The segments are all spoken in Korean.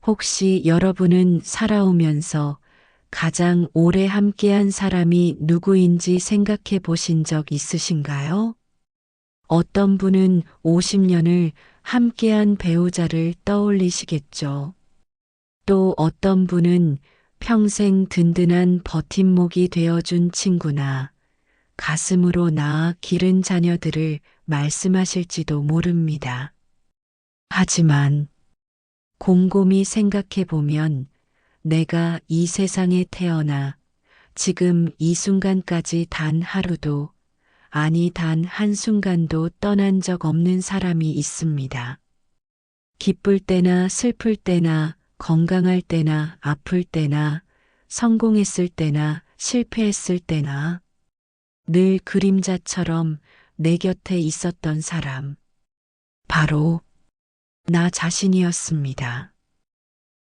혹시 여러분은 살아오면서 가장 오래 함께한 사람이 누구인지 생각해 보신 적 있으신가요? 어떤 분은 50년을 함께한 배우자를 떠올리시겠죠. 또 어떤 분은 평생 든든한 버팀목이 되어준 친구나 가슴으로 낳아 기른 자녀들을 말씀하실지도 모릅니다. 하지만 곰곰이 생각해 보면 내가 이 세상에 태어나 지금 이 순간까지 단 하루도, 아니 단 한순간도 떠난 적 없는 사람이 있습니다. 기쁠 때나 슬플 때나 건강할 때나 아플 때나 성공했을 때나 실패했을 때나 늘 그림자처럼 내 곁에 있었던 사람. 바로 나 자신이었습니다.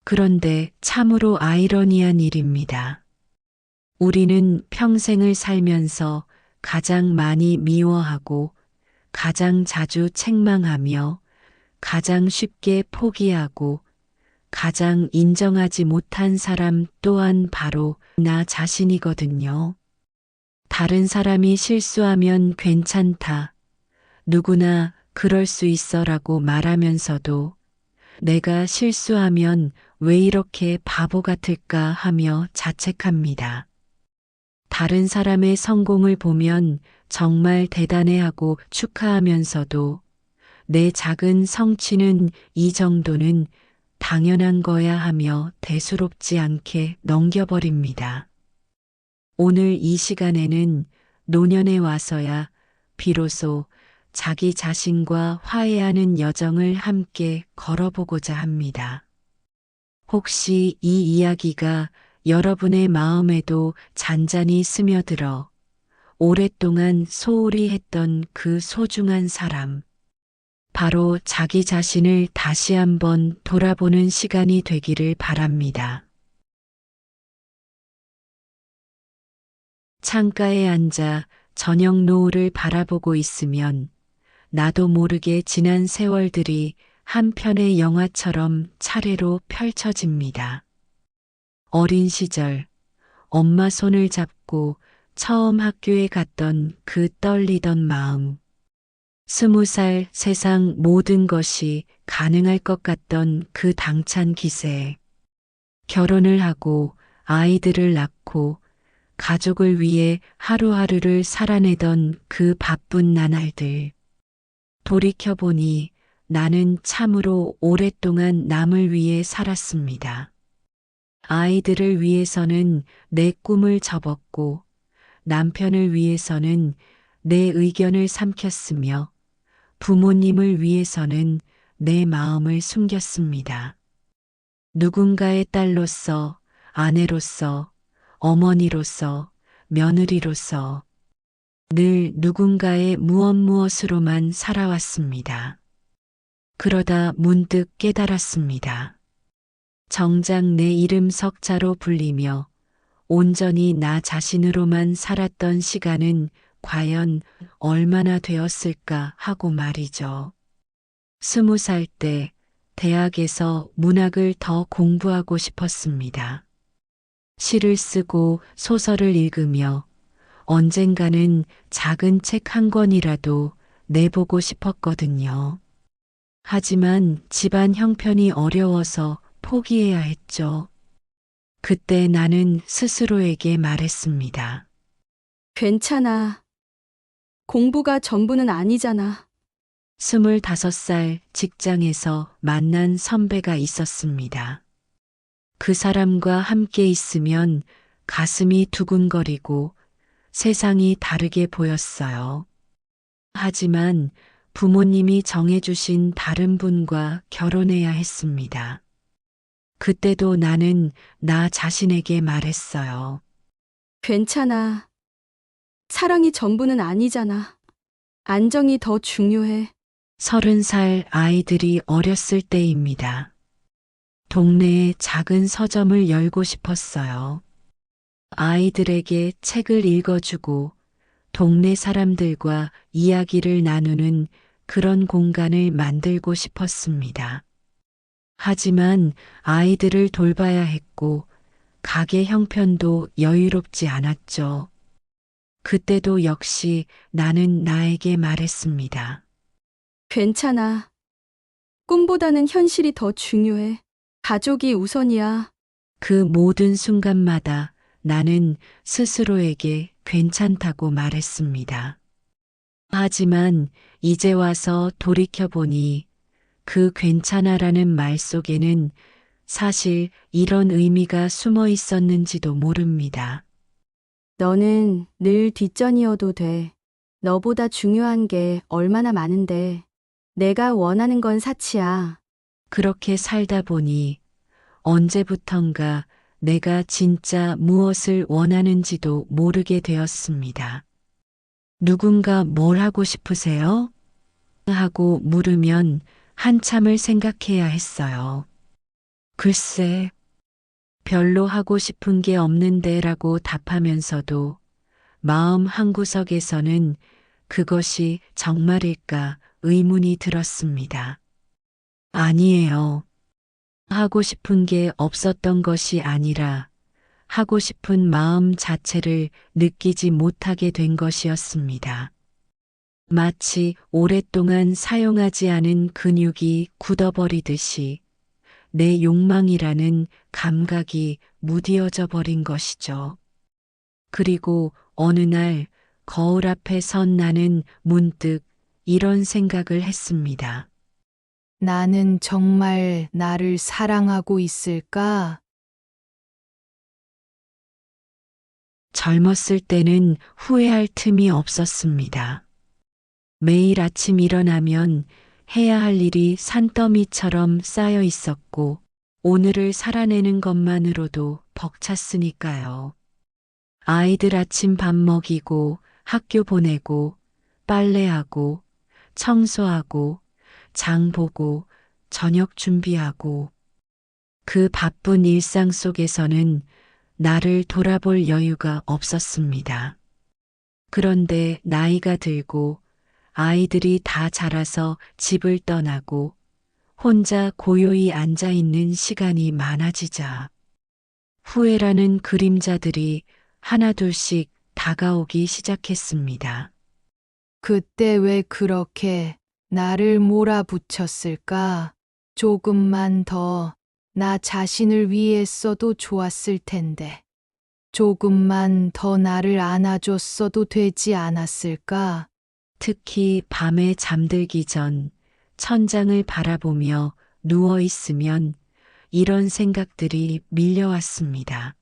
그런데 참으로 아이러니한 일입니다. 우리는 평생을 살면서 가장 많이 미워하고 가장 자주 책망하며 가장 쉽게 포기하고 가장 인정하지 못한 사람 또한 바로 나 자신이거든요. 다른 사람이 실수하면 괜찮다. 누구나 그럴 수 있어라고 말하면서도 내가 실수하면 왜 이렇게 바보 같을까 하며 자책합니다. 다른 사람의 성공을 보면 정말 대단해하고 축하하면서도 내 작은 성취는 이 정도는 당연한 거야 하며 대수롭지 않게 넘겨버립니다. 오늘 이 시간에는 노년에 와서야 비로소 자기 자신과 화해하는 여정을 함께 걸어보고자 합니다. 혹시 이 이야기가 여러분의 마음에도 잔잔히 스며들어 오랫동안 소홀히 했던 그 소중한 사람, 바로 자기 자신을 다시 한번 돌아보는 시간이 되기를 바랍니다. 창가에 앉아 저녁 노을을 바라보고 있으면 나도 모르게 지난 세월들이 한 편의 영화처럼 차례로 펼쳐집니다. 어린 시절, 엄마 손을 잡고 처음 학교에 갔던 그 떨리던 마음. 20살 세상 모든 것이 가능할 것 같던 그 당찬 기세. 결혼을 하고 아이들을 낳고 가족을 위해 하루하루를 살아내던 그 바쁜 나날들. 돌이켜보니 나는 참으로 오랫동안 남을 위해 살았습니다. 아이들을 위해서는 내 꿈을 접었고 남편을 위해서는 내 의견을 삼켰으며 부모님을 위해서는 내 마음을 숨겼습니다. 누군가의 딸로서, 아내로서, 어머니로서, 며느리로서 늘 누군가의 무엇으로만 살아왔습니다. 그러다 문득 깨달았습니다. 정작 내 이름 석자로 불리며 온전히 나 자신으로만 살았던 시간은 과연 얼마나 되었을까 하고 말이죠. 20살 때 대학에서 문학을 더 공부하고 싶었습니다. 시를 쓰고 소설을 읽으며 언젠가는 작은 책 한 권이라도 내보고 싶었거든요. 하지만 집안 형편이 어려워서 포기해야 했죠. 그때 나는 스스로에게 말했습니다. 괜찮아. 공부가 전부는 아니잖아. 25살 직장에서 만난 선배가 있었습니다. 그 사람과 함께 있으면 가슴이 두근거리고 세상이 다르게 보였어요. 하지만 부모님이 정해주신 다른 분과 결혼해야 했습니다. 그때도 나는 나 자신에게 말했어요. 괜찮아. 사랑이 전부는 아니잖아. 안정이 더 중요해. 30살 아이들이 어렸을 때입니다. 동네에 작은 서점을 열고 싶었어요. 아이들에게 책을 읽어주고 동네 사람들과 이야기를 나누는 그런 공간을 만들고 싶었습니다. 하지만 아이들을 돌봐야 했고 가게 형편도 여유롭지 않았죠. 그때도 역시 나는 나에게 말했습니다. 괜찮아. 꿈보다는 현실이 더 중요해. 가족이 우선이야. 그 모든 순간마다 나는 스스로에게 괜찮다고 말했습니다. 하지만 이제 와서 돌이켜보니 그 괜찮아라는 말 속에는 사실 이런 의미가 숨어 있었는지도 모릅니다. 너는 늘 뒷전이어도 돼. 너보다 중요한 게 얼마나 많은데. 내가 원하는 건 사치야. 그렇게 살다 보니 언제부턴가 내가 진짜 무엇을 원하는지도 모르게 되었습니다. 누군가 뭘 하고 싶으세요? 하고 물으면 한참을 생각해야 했어요. 글쎄, 별로 하고 싶은 게 없는데 라고 답하면서도 마음 한구석에서는 그것이 정말일까 의문이 들었습니다. 아니에요. 하고 싶은 게 없었던 것이 아니라 하고 싶은 마음 자체를 느끼지 못하게 된 것이었습니다. 마치 오랫동안 사용하지 않은 근육이 굳어버리듯이 내 욕망이라는 감각이 무뎌져 버린 것이죠. 그리고 어느 날 거울 앞에 선 나는 문득 이런 생각을 했습니다. 나는 정말 나를 사랑하고 있을까? 젊었을 때는 후회할 틈이 없었습니다. 매일 아침 일어나면 해야 할 일이 산더미처럼 쌓여 있었고 오늘을 살아내는 것만으로도 벅찼으니까요. 아이들 아침 밥 먹이고 학교 보내고 빨래하고 청소하고 장 보고 저녁 준비하고 그 바쁜 일상 속에서는 나를 돌아볼 여유가 없었습니다. 그런데 나이가 들고 아이들이 다 자라서 집을 떠나고 혼자 고요히 앉아 있는 시간이 많아지자 후회라는 그림자들이 하나둘씩 다가오기 시작했습니다. 그때 왜 그렇게 나를 몰아붙였을까? 조금만 더 나 자신을 위해 써도 좋았을 텐데. 조금만 더 나를 안아줬어도 되지 않았을까? 특히 밤에 잠들기 전 천장을 바라보며 누워 있으면 이런 생각들이 밀려왔습니다.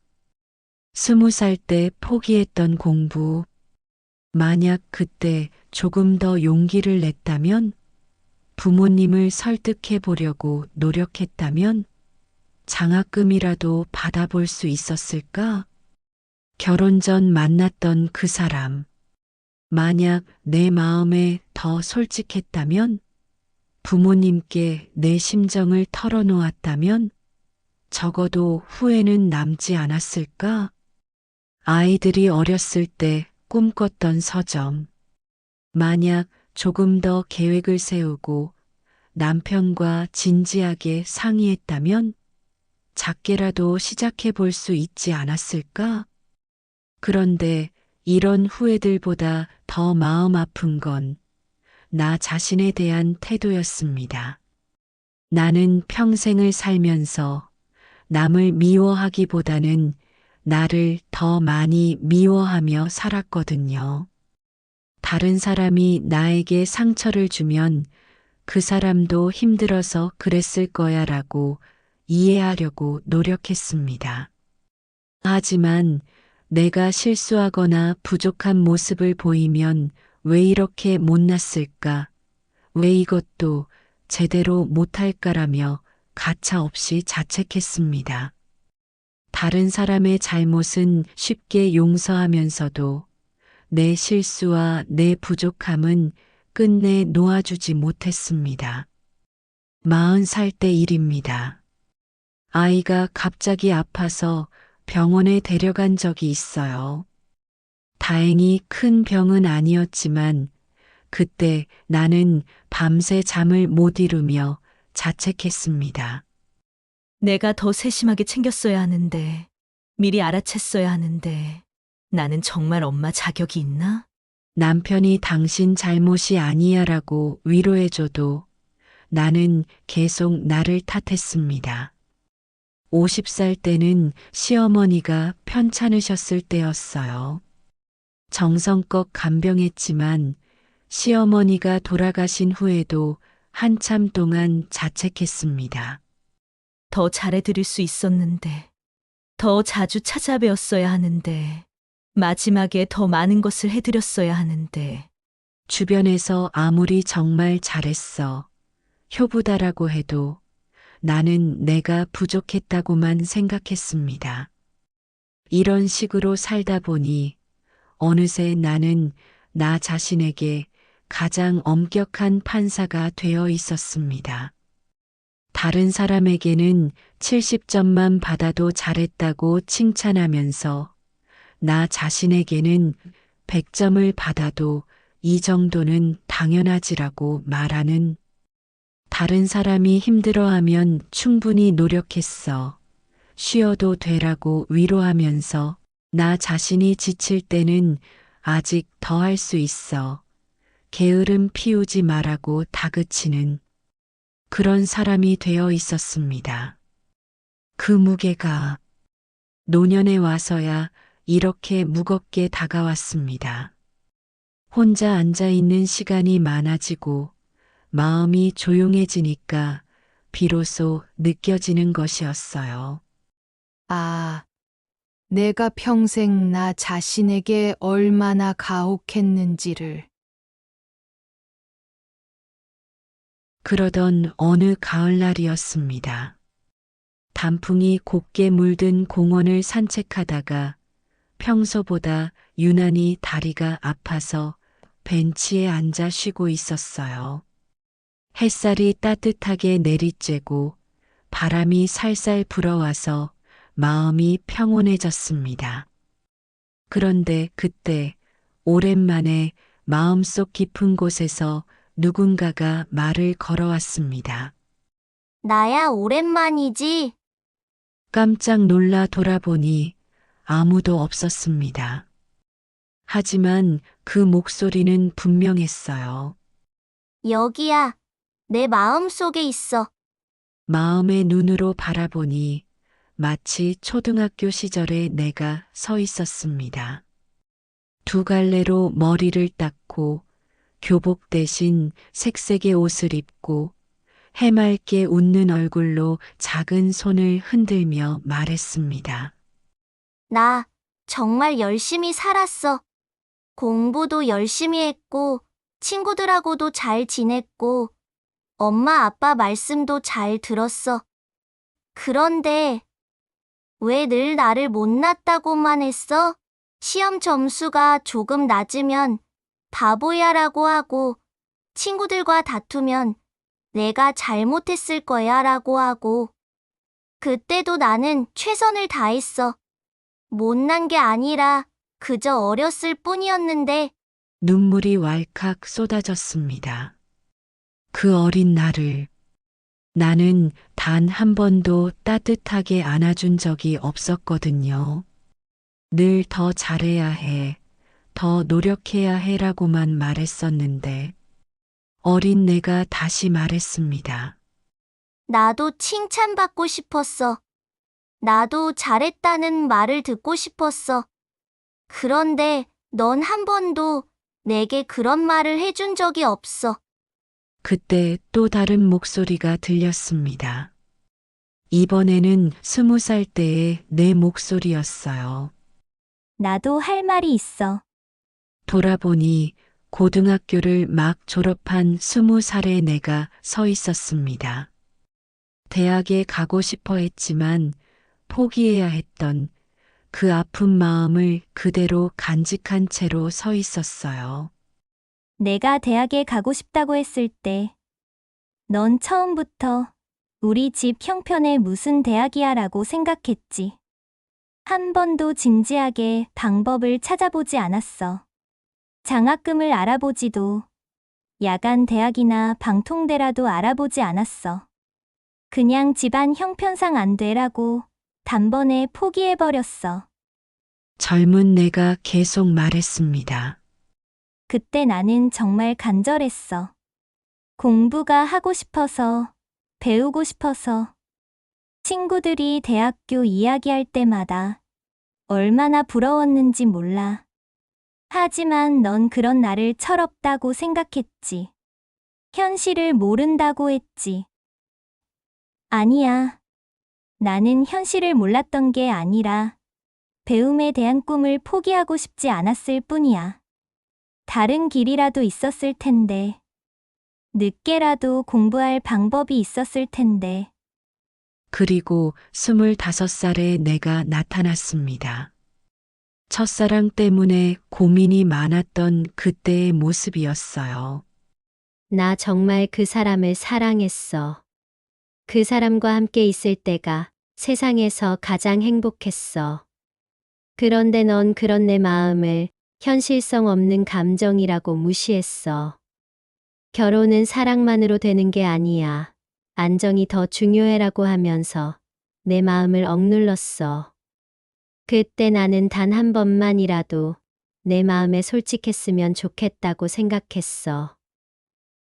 20살 때 포기했던 공부, 만약 그때 조금 더 용기를 냈다면, 부모님을 설득해 보려고 노력했다면, 장학금이라도 받아볼 수 있었을까? 결혼 전 만났던 그 사람, 만약 내 마음에 더 솔직했다면, 부모님께 내 심정을 털어놓았다면, 적어도 후회는 남지 않았을까? 아이들이 어렸을 때 꿈꿨던 서점, 만약 조금 더 계획을 세우고 남편과 진지하게 상의했다면 작게라도 시작해 볼 수 있지 않았을까? 그런데 이런 후회들보다 더 마음 아픈 건 나 자신에 대한 태도였습니다. 나는 평생을 살면서 남을 미워하기보다는 나를 더 많이 미워하며 살았거든요. 다른 사람이 나에게 상처를 주면 그 사람도 힘들어서 그랬을 거야 라고 이해하려고 노력했습니다. 하지만 내가 실수하거나 부족한 모습을 보이면 왜 이렇게 못났을까? 왜 이것도 제대로 못할까라며 가차없이 자책했습니다. 다른 사람의 잘못은 쉽게 용서하면서도 내 실수와 내 부족함은 끝내 놓아주지 못했습니다. 40살 때 일입니다. 아이가 갑자기 아파서 병원에 데려간 적이 있어요. 다행히 큰 병은 아니었지만 그때 나는 밤새 잠을 못 이루며 자책했습니다. 내가 더 세심하게 챙겼어야 하는데, 미리 알아챘어야 하는데, 나는 정말 엄마 자격이 있나? 남편이 당신 잘못이 아니야라고 위로해줘도 나는 계속 나를 탓했습니다. 50살 때는 시어머니가 편찮으셨을 때였어요. 정성껏 간병했지만 시어머니가 돌아가신 후에도 한참 동안 자책했습니다. 더 잘해드릴 수 있었는데, 더 자주 찾아뵈었어야 하는데, 마지막에 더 많은 것을 해드렸어야 하는데, 주변에서 아무리 정말 잘했어, 효부다라고 해도 나는 내가 부족했다고만 생각했습니다. 이런 식으로 살다 보니 어느새 나는 나 자신에게 가장 엄격한 판사가 되어 있었습니다. 다른 사람에게는 70점만 받아도 잘했다고 칭찬하면서 나 자신에게는 100점을 받아도 이 정도는 당연하지라고 말하는, 다른 사람이 힘들어하면 충분히 노력했어, 쉬어도 되라고 위로하면서 나 자신이 지칠 때는 아직 더 할 수 있어, 게으름 피우지 말라고 다그치는 그런 사람이 되어 있었습니다. 그 무게가 노년에 와서야 이렇게 무겁게 다가왔습니다. 혼자 앉아 있는 시간이 많아지고 마음이 조용해지니까 비로소 느껴지는 것이었어요. 아, 내가 평생 나 자신에게 얼마나 가혹했는지를. 그러던 어느 가을날이었습니다. 단풍이 곱게 물든 공원을 산책하다가 평소보다 유난히 다리가 아파서 벤치에 앉아 쉬고 있었어요. 햇살이 따뜻하게 내리쬐고 바람이 살살 불어와서 마음이 평온해졌습니다. 그런데 그때 오랜만에 마음속 깊은 곳에서 누군가가 말을 걸어왔습니다. 나야 오랜만이지. 깜짝 놀라 돌아보니 아무도 없었습니다. 하지만 그 목소리는 분명했어요. 여기야. 내 마음속에 있어. 마음의 눈으로 바라보니 마치 초등학교 시절에 내가 서 있었습니다. 두 갈래로 머리를 닦고 교복 대신 색색의 옷을 입고 해맑게 웃는 얼굴로 작은 손을 흔들며 말했습니다. 나 정말 열심히 살았어. 공부도 열심히 했고, 친구들하고도 잘 지냈고, 엄마 아빠 말씀도 잘 들었어. 그런데 왜 늘 나를 못났다고만 했어? 시험 점수가 조금 낮으면 바보야라고 하고, 친구들과 다투면 내가 잘못했을 거야라고 하고, 그때도 나는 최선을 다했어. 못난 게 아니라 그저 어렸을 뿐이었는데, 눈물이 왈칵 쏟아졌습니다. 그 어린 나를 나는 단 한 번도 따뜻하게 안아준 적이 없었거든요. 늘 더 잘해야 해, 더 노력해야 해라고만 말했었는데 어린 내가 다시 말했습니다. 나도 칭찬받고 싶었어. 나도 잘했다는 말을 듣고 싶었어. 그런데 넌 한 번도 내게 그런 말을 해준 적이 없어. 그때 또 다른 목소리가 들렸습니다. 이번에는 20살 때의 내 목소리였어요. 나도 할 말이 있어. 돌아보니 고등학교를 막 졸업한 20살의 내가 서 있었습니다. 대학에 가고 싶어 했지만 포기해야 했던 그 아픈 마음을 그대로 간직한 채로 서 있었어요. 내가 대학에 가고 싶다고 했을 때, 넌 처음부터 우리 집 형편에 무슨 대학이야 라고 생각했지. 한 번도 진지하게 방법을 찾아보지 않았어. 장학금을 알아보지도, 야간 대학이나 방통대라도 알아보지 않았어. 그냥 집안 형편상 안 되라고 단번에 포기해버렸어. 젊은 내가 계속 말했습니다. 그때 나는 정말 간절했어. 공부가 하고 싶어서, 배우고 싶어서. 친구들이 대학교 이야기할 때마다 얼마나 부러웠는지 몰라. 하지만 넌 그런 나를 철없다고 생각했지. 현실을 모른다고 했지. 아니야. 나는 현실을 몰랐던 게 아니라 배움에 대한 꿈을 포기하고 싶지 않았을 뿐이야. 다른 길이라도 있었을 텐데. 늦게라도 공부할 방법이 있었을 텐데. 그리고 25살에 내가 나타났습니다. 첫사랑 때문에 고민이 많았던 그때의 모습이었어요. 나 정말 그 사람을 사랑했어. 그 사람과 함께 있을 때가 세상에서 가장 행복했어. 그런데 넌 그런 내 마음을 현실성 없는 감정이라고 무시했어. 결혼은 사랑만으로 되는 게 아니야. 안정이 더 중요해라고 하면서 내 마음을 억눌렀어. 그때 나는 단 한 번만이라도 내 마음에 솔직했으면 좋겠다고 생각했어.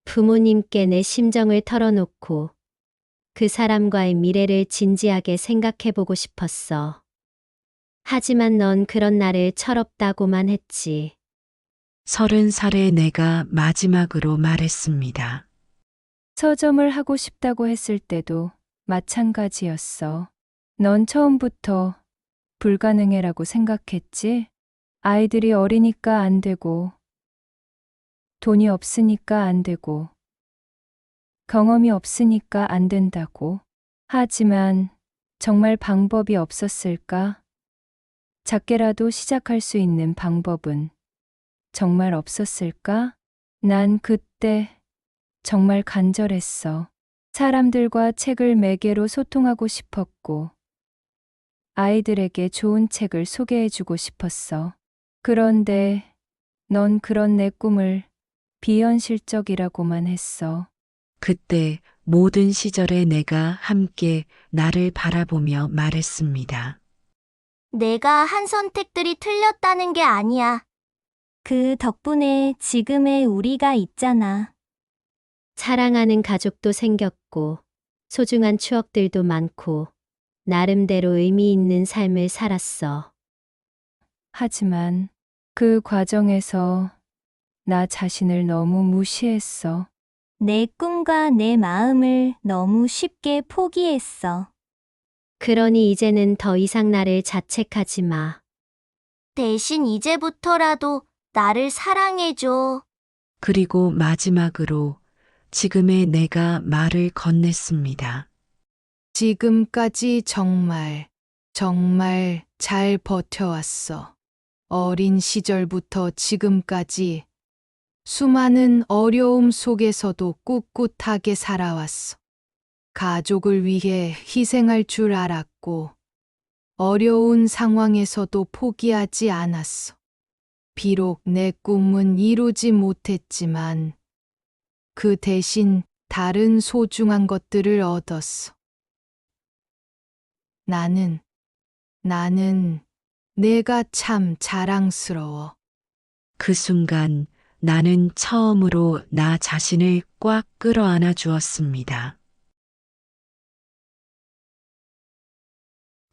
부모님께 내 심정을 털어놓고 그 사람과의 미래를 진지하게 생각해보고 싶었어. 하지만 넌 그런 나를 철없다고만 했지. 30살에 내가 마지막으로 말했습니다. 서점을 하고 싶다고 했을 때도 마찬가지였어. 넌 처음부터 불가능해라고 생각했지? 아이들이 어리니까 안 되고, 돈이 없으니까 안 되고, 경험이 없으니까 안 된다고. 하지만 정말 방법이 없었을까? 작게라도 시작할 수 있는 방법은 정말 없었을까? 난 그때 정말 간절했어. 사람들과 책을 매개로 소통하고 싶었고, 아이들에게 좋은 책을 소개해주고 싶었어. 그런데 넌 그런 내 꿈을 비현실적이라고만 했어. 그때 모든 시절에 내가 함께 나를 바라보며 말했습니다. 내가 한 선택들이 틀렸다는 게 아니야. 그 덕분에 지금의 우리가 있잖아. 사랑하는 가족도 생겼고, 소중한 추억들도 많고, 나름대로 의미 있는 삶을 살았어. 하지만 그 과정에서 나 자신을 너무 무시했어. 내 꿈과 내 마음을 너무 쉽게 포기했어. 그러니 이제는 더 이상 나를 자책하지 마. 대신 이제부터라도 나를 사랑해줘. 그리고 마지막으로 지금의 내가 말을 건넸습니다. 지금까지 정말, 정말 잘 버텨왔어. 어린 시절부터 지금까지 수많은 어려움 속에서도 꿋꿋하게 살아왔어. 가족을 위해 희생할 줄 알았고, 어려운 상황에서도 포기하지 않았어. 비록 내 꿈은 이루지 못했지만, 그 대신 다른 소중한 것들을 얻었어. 나는 내가 참 자랑스러워. 그 순간 나는 처음으로 나 자신을 꽉 끌어안아 주었습니다.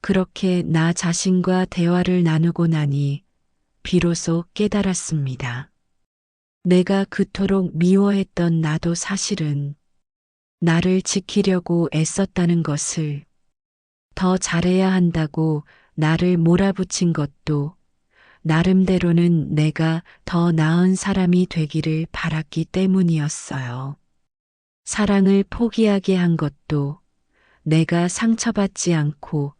그렇게 나 자신과 대화를 나누고 나니 비로소 깨달았습니다. 내가 그토록 미워했던 나도 사실은 나를 지키려고 애썼다는 것을, 더 잘해야 한다고 나를 몰아붙인 것도 나름대로는 내가 더 나은 사람이 되기를 바랐기 때문이었어요. 사랑을 포기하게 한 것도 내가 상처받지 않고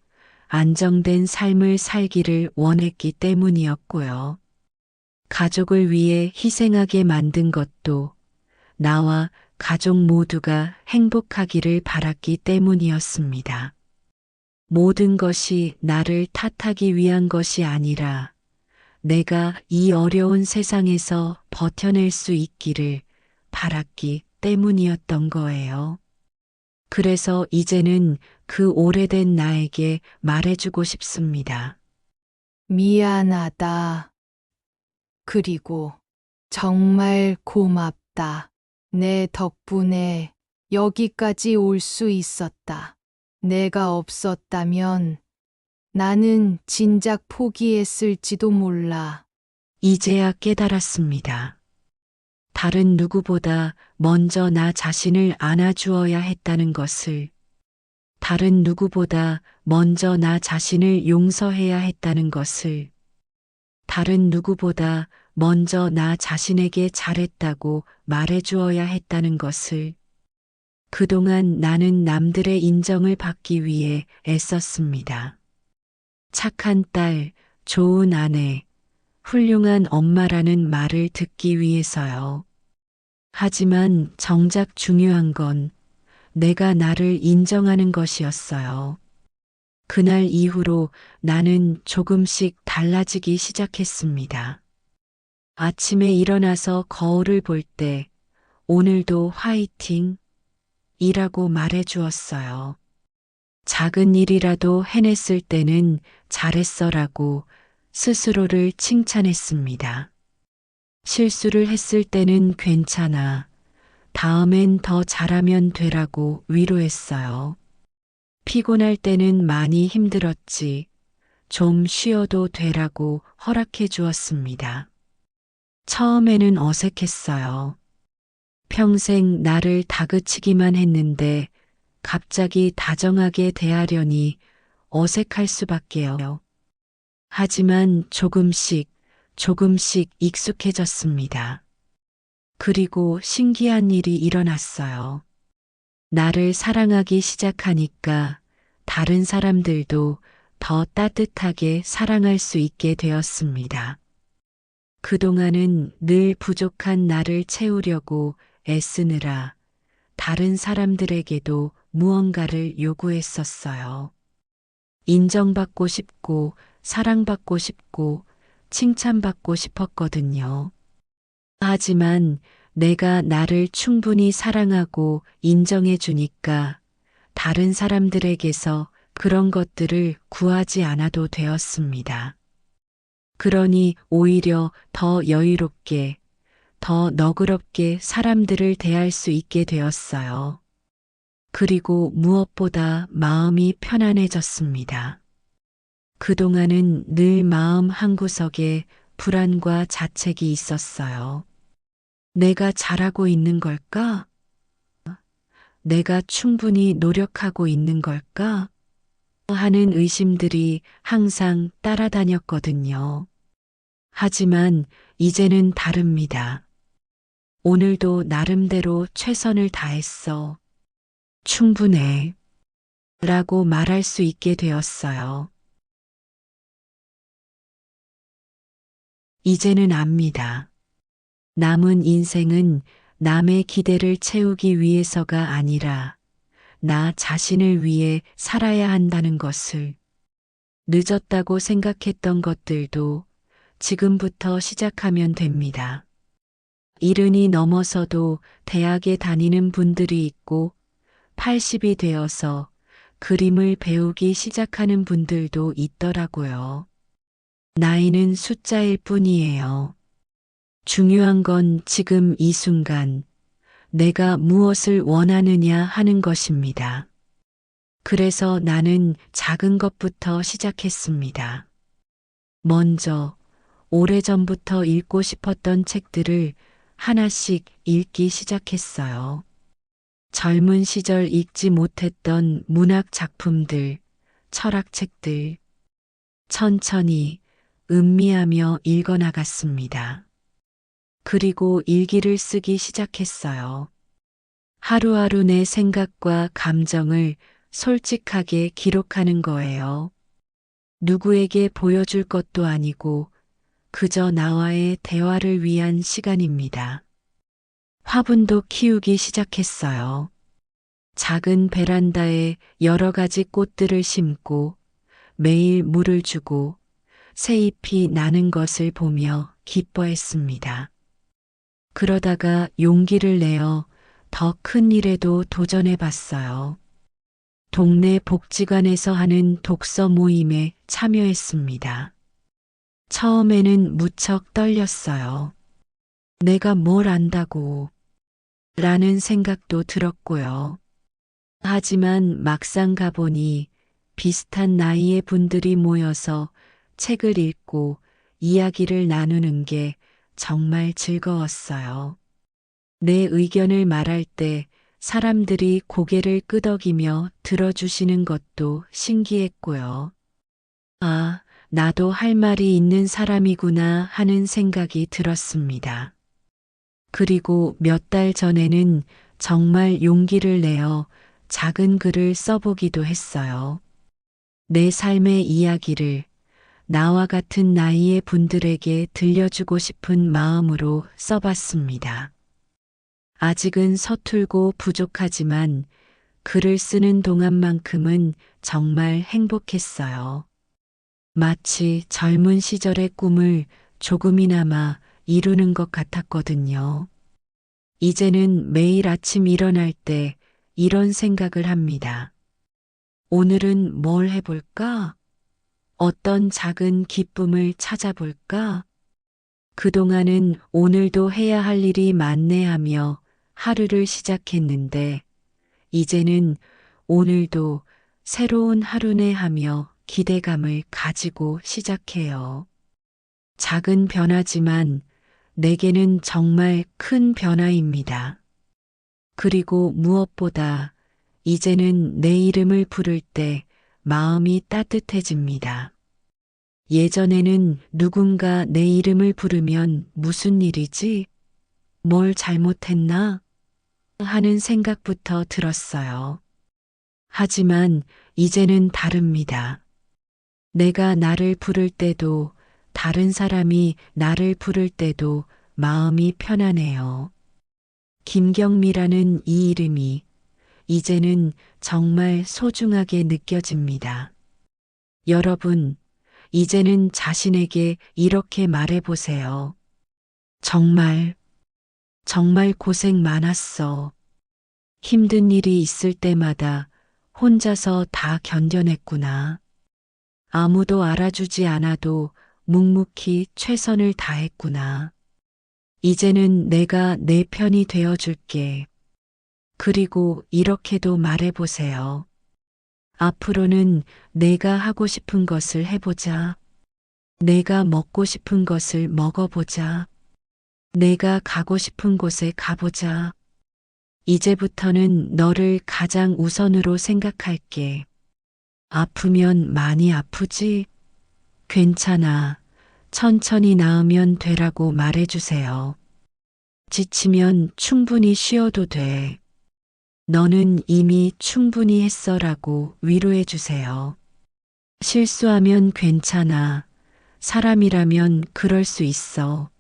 안정된 삶을 살기를 원했기 때문이었고요. 가족을 위해 희생하게 만든 것도 나와 가족 모두가 행복하기를 바랐기 때문이었습니다. 모든 것이 나를 탓하기 위한 것이 아니라 내가 이 어려운 세상에서 버텨낼 수 있기를 바랐기 때문이었던 거예요. 그래서 이제는 그 오래된 나에게 말해주고 싶습니다. 미안하다. 그리고 정말 고맙다. 내 덕분에 여기까지 올 수 있었다. 내가 없었다면 나는 진작 포기했을지도 몰라. 이제야 깨달았습니다. 다른 누구보다 먼저 나 자신을 안아주어야 했다는 것을, 다른 누구보다 먼저 나 자신을 용서해야 했다는 것을, 다른 누구보다 먼저 나 자신에게 잘했다고 말해주어야 했다는 것을, 그동안 나는 남들의 인정을 받기 위해 애썼습니다. 착한 딸, 좋은 아내, 훌륭한 엄마라는 말을 듣기 위해서요. 하지만 정작 중요한 건 내가 나를 인정하는 것이었어요. 그날 이후로 나는 조금씩 달라지기 시작했습니다. 아침에 일어나서 거울을 볼 때 오늘도 화이팅! 이라고 말해 주었어요. 작은 일이라도 해냈을 때는 잘했어라고 스스로를 칭찬했습니다. 실수를 했을 때는 괜찮아. 다음엔 더 잘하면 되라고 위로했어요. 피곤할 때는 많이 힘들었지. 좀 쉬어도 되라고 허락해 주었습니다. 처음에는 어색했어요. 평생 나를 다그치기만 했는데 갑자기 다정하게 대하려니 어색할 수밖에요. 하지만 조금씩 익숙해졌습니다. 그리고 신기한 일이 일어났어요. 나를 사랑하기 시작하니까 다른 사람들도 더 따뜻하게 사랑할 수 있게 되었습니다. 그동안은 늘 부족한 나를 채우려고 애쓰느라 다른 사람들에게도 무언가를 요구했었어요. 인정받고 싶고 사랑받고 싶고 칭찬받고 싶었거든요. 하지만 내가 나를 충분히 사랑하고 인정해 주니까 다른 사람들에게서 그런 것들을 구하지 않아도 되었습니다. 그러니 오히려 더 여유롭게, 더 너그럽게 사람들을 대할 수 있게 되었어요. 그리고 무엇보다 마음이 편안해졌습니다. 그동안은 늘 마음 한구석에 불안과 자책이 있었어요. 내가 잘하고 있는 걸까? 내가 충분히 노력하고 있는 걸까? 하는 의심들이 항상 따라다녔거든요. 하지만 이제는 다릅니다. 오늘도 나름대로 최선을 다했어. 충분해. 라고 말할 수 있게 되었어요. 이제는 압니다. 남은 인생은 남의 기대를 채우기 위해서가 아니라 나 자신을 위해 살아야 한다는 것을, 늦었다고 생각했던 것들도 지금부터 시작하면 됩니다. 70이 넘어서도 대학에 다니는 분들이 있고 80이 되어서 그림을 배우기 시작하는 분들도 있더라고요. 나이는 숫자일 뿐이에요. 중요한 건 지금 이 순간 내가 무엇을 원하느냐 하는 것입니다. 그래서 나는 작은 것부터 시작했습니다. 먼저 오래전부터 읽고 싶었던 책들을 하나씩 읽기 시작했어요. 젊은 시절 읽지 못했던 문학 작품들, 철학책들, 천천히 음미하며 읽어나갔습니다. 그리고 일기를 쓰기 시작했어요. 하루하루 내 생각과 감정을 솔직하게 기록하는 거예요. 누구에게 보여줄 것도 아니고 그저 나와의 대화를 위한 시간입니다. 화분도 키우기 시작했어요. 작은 베란다에 여러 가지 꽃들을 심고 매일 물을 주고 새잎이 나는 것을 보며 기뻐했습니다. 그러다가 용기를 내어 더 큰 일에도 도전해 봤어요. 동네 복지관에서 하는 독서 모임에 참여했습니다. 처음에는 무척 떨렸어요. 내가 뭘 안다고 라는 생각도 들었고요. 하지만 막상 가보니 비슷한 나이의 분들이 모여서 책을 읽고 이야기를 나누는 게 정말 즐거웠어요. 내 의견을 말할 때 사람들이 고개를 끄덕이며 들어주시는 것도 신기했고요. 아, 나도 할 말이 있는 사람이구나 하는 생각이 들었습니다. 그리고 몇 달 전에는 정말 용기를 내어 작은 글을 써보기도 했어요. 내 삶의 이야기를 나와 같은 나이의 분들에게 들려주고 싶은 마음으로 써봤습니다. 아직은 서툴고 부족하지만 글을 쓰는 동안만큼은 정말 행복했어요. 마치 젊은 시절의 꿈을 조금이나마 이루는 것 같았거든요. 이제는 매일 아침 일어날 때 이런 생각을 합니다. 오늘은 뭘 해볼까? 어떤 작은 기쁨을 찾아볼까? 그동안은 오늘도 해야 할 일이 많네 하며 하루를 시작했는데 이제는 오늘도 새로운 하루네 하며 기대감을 가지고 시작해요. 작은 변화지만 내게는 정말 큰 변화입니다. 그리고 무엇보다 이제는 내 이름을 부를 때 마음이 따뜻해집니다. 예전에는 누군가 내 이름을 부르면 무슨 일이지? 뭘 잘못했나? 하는 생각부터 들었어요. 하지만 이제는 다릅니다. 내가 나를 부를 때도 다른 사람이 나를 부를 때도 마음이 편안해요. 김경미라는 이 이름이 이제는 정말 소중하게 느껴집니다. 여러분, 이제는 자신에게 이렇게 말해보세요. 정말 고생 많았어. 힘든 일이 있을 때마다 혼자서 다 견뎌냈구나. 아무도 알아주지 않아도 묵묵히 최선을 다했구나. 이제는 내가 내 편이 되어줄게. 그리고 이렇게도 말해보세요. 앞으로는 내가 하고 싶은 것을 해보자. 내가 먹고 싶은 것을 먹어보자. 내가 가고 싶은 곳에 가보자. 이제부터는 너를 가장 우선으로 생각할게. 아프면 많이 아프지? 괜찮아. 천천히 나으면 되라고 말해주세요. 지치면 충분히 쉬어도 돼. 너는 이미 충분히 했어라고 위로해주세요. 실수하면 괜찮아. 사람이라면 그럴 수 있어.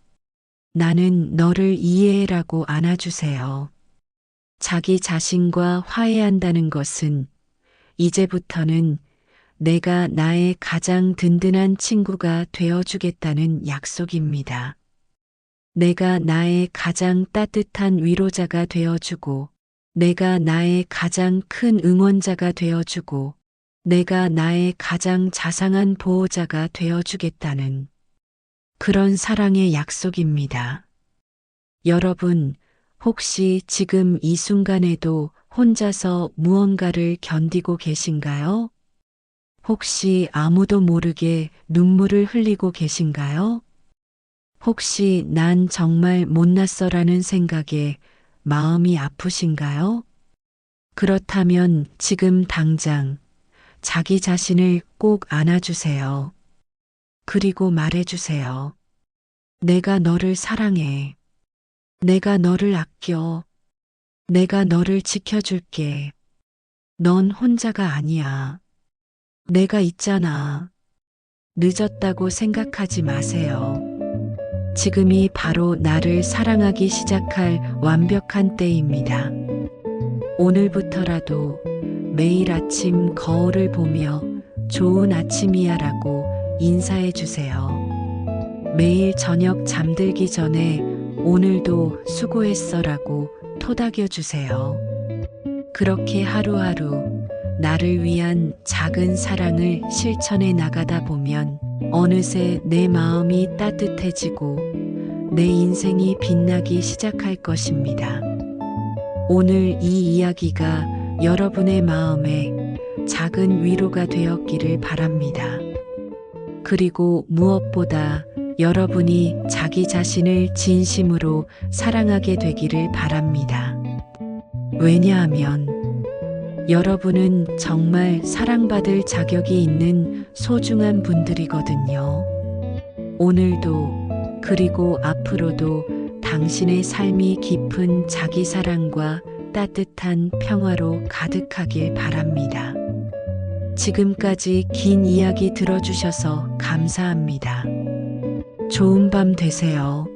나는 너를 이해해라고 안아주세요. 자기 자신과 화해한다는 것은 이제부터는 내가 나의 가장 든든한 친구가 되어주겠다는 약속입니다. 내가 나의 가장 따뜻한 위로자가 되어주고, 내가 나의 가장 큰 응원자가 되어주고, 내가 나의 가장 자상한 보호자가 되어주겠다는 그런 사랑의 약속입니다. 여러분, 혹시 지금 이 순간에도 혼자서 무언가를 견디고 계신가요? 혹시 아무도 모르게 눈물을 흘리고 계신가요? 혹시 난 정말 못났어라는 생각에 마음이 아프신가요? 그렇다면 지금 당장 자기 자신을 꼭 안아주세요. 그리고 말해주세요. 내가 너를 사랑해. 내가 너를 아껴. 내가 너를 지켜줄게. 넌 혼자가 아니야. 내가 있잖아. 늦었다고 생각하지 마세요. 지금이 바로 나를 사랑하기 시작할 완벽한 때입니다. 오늘부터라도 매일 아침 거울을 보며 좋은 아침이야 라고 인사해 주세요. 매일 저녁 잠들기 전에 오늘도 수고했어 라고 토닥여 주세요. 그렇게 하루하루 나를 위한 작은 사랑을 실천해 나가다 보면 어느새 내 마음이 따뜻해지고 내 인생이 빛나기 시작할 것입니다. 오늘 이 이야기가 여러분의 마음에 작은 위로가 되었기를 바랍니다. 그리고 무엇보다 여러분이 자기 자신을 진심으로 사랑하게 되기를 바랍니다. 왜냐하면 여러분은 정말 사랑받을 자격이 있는 소중한 분들이거든요. 오늘도 그리고 앞으로도 당신의 삶이 깊은 자기 사랑과 따뜻한 평화로 가득하길 바랍니다. 지금까지 긴 이야기 들어주셔서 감사합니다. 좋은 밤 되세요.